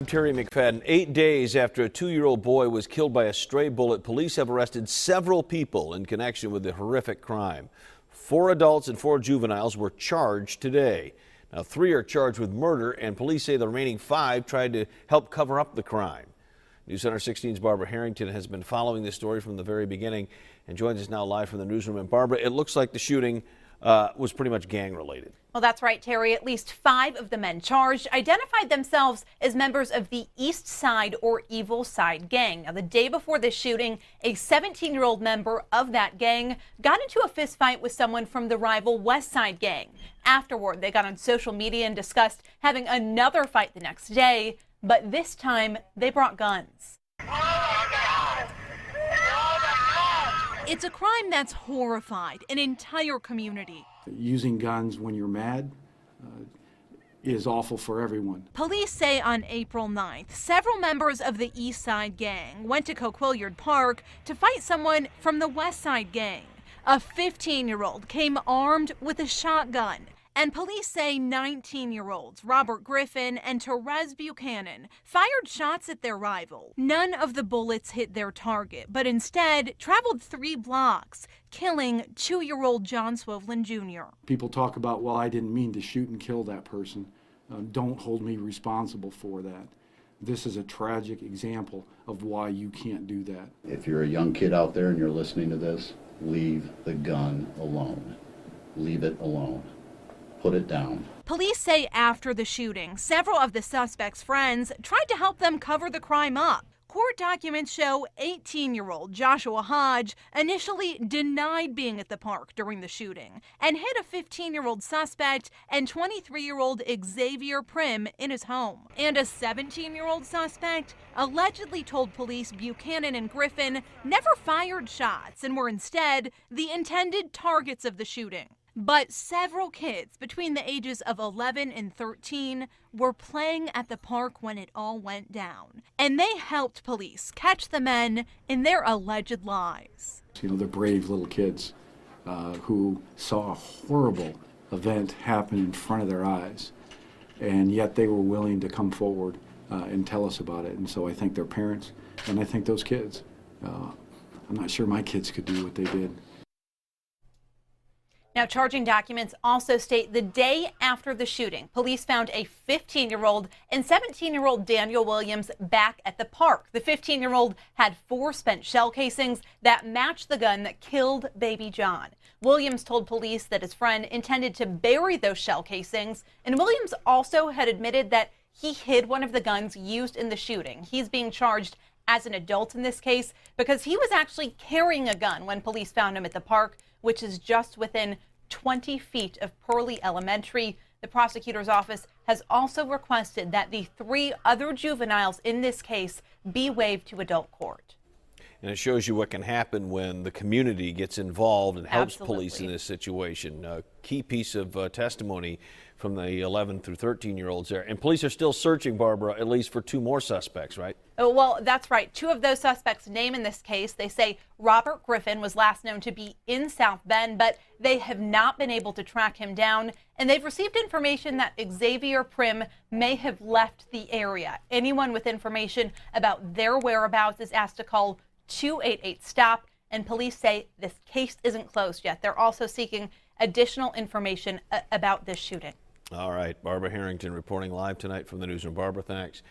Terry McFadden. 8 days after a 2-year-old boy was killed by a stray bullet, police have arrested several people in connection with the horrific crime. 4 adults and 4 juveniles were charged today. Now, 3 are charged with murder, and police say the remaining 5 tried to help cover up the crime. News Center 16's Barbara Harrington has been following this story from the very beginning and joins us now live from the newsroom. And Barbara, it looks like the shooting was pretty much gang-related. Well, that's right, Terry. At least 5 of the men charged identified themselves as members of the East Side or Evil Side gang. Now, the day before this shooting, a 17-year-old member of that gang got into a fistfight with someone from the rival West Side gang. Afterward, they got on social media and discussed having another fight the next day, but this time they brought guns. It's a crime that's horrified an entire community. Using guns when you're mad is awful for everyone. Police say on April 9th, several members of the East Side gang went to Coquilliard Park to fight someone from the West Side gang. A 15-year-old came armed with a shotgun. And police say 19-year-olds Robert Griffin and Therese Buchanan fired shots at their rival. None of the bullets hit their target, but instead traveled 3 blocks, killing 2-year-old John Swovlin Jr. People talk about, well, I didn't mean to shoot and kill that person. Don't hold me responsible for that. This is a tragic example of why you can't do that. If you're a young kid out there and you're listening to this, leave the gun alone. Leave it alone. Put it down. Police say after the shooting, several of the suspects' friends tried to help them cover the crime up. Court documents show 18-year-old Joshua Hodge initially denied being at the park during the shooting and hid a 15-year-old suspect and 23-year-old Xavier Prim in his home. And a 17-year-old suspect allegedly told police Buchanan and Griffin never fired shots and were instead the intended targets of the shooting. But several kids between the ages of 11 and 13 were playing at the park when it all went down. And they helped police catch the men in their alleged lies. You know, they're brave little kids who saw a horrible event happen in front of their eyes. And yet they were willing to come forward and tell us about it. And so I thank their parents and I thank those kids. I'm not sure my kids could do what they did. Now, charging documents also state the day after the shooting, police found a 15-year-old and 17-year-old Daniel Williams back at the park. The 15-year-old had 4 spent shell casings that matched the gun that killed baby John. Williams told police that his friend intended to bury those shell casings, and Williams also had admitted that he hid one of the guns used in the shooting. He's being charged as an adult in this case because he was actually carrying a gun when police found him at the park, which is just within 20 feet of Pearly Elementary. The prosecutor's office has also requested that the 3 other juveniles in this case be waived to adult court. And it shows you what can happen when the community gets involved and helps Absolutely. police in this situation. A key piece of testimony from the 11 through 13-year-olds there. And police are still searching, Barbara, at least for 2 more suspects, right? Oh, well, that's right. 2 of those suspects' name in this case, they say Robert Griffin was last known to be in South Bend, but they have not been able to track him down. And they've received information that Xavier Prim may have left the area. Anyone with information about their whereabouts is asked to call 288-STOP. And police say this case isn't closed yet. They're also seeking additional information about this shooting. All right, Barbara Harrington reporting live tonight from the newsroom. Barbara, thanks.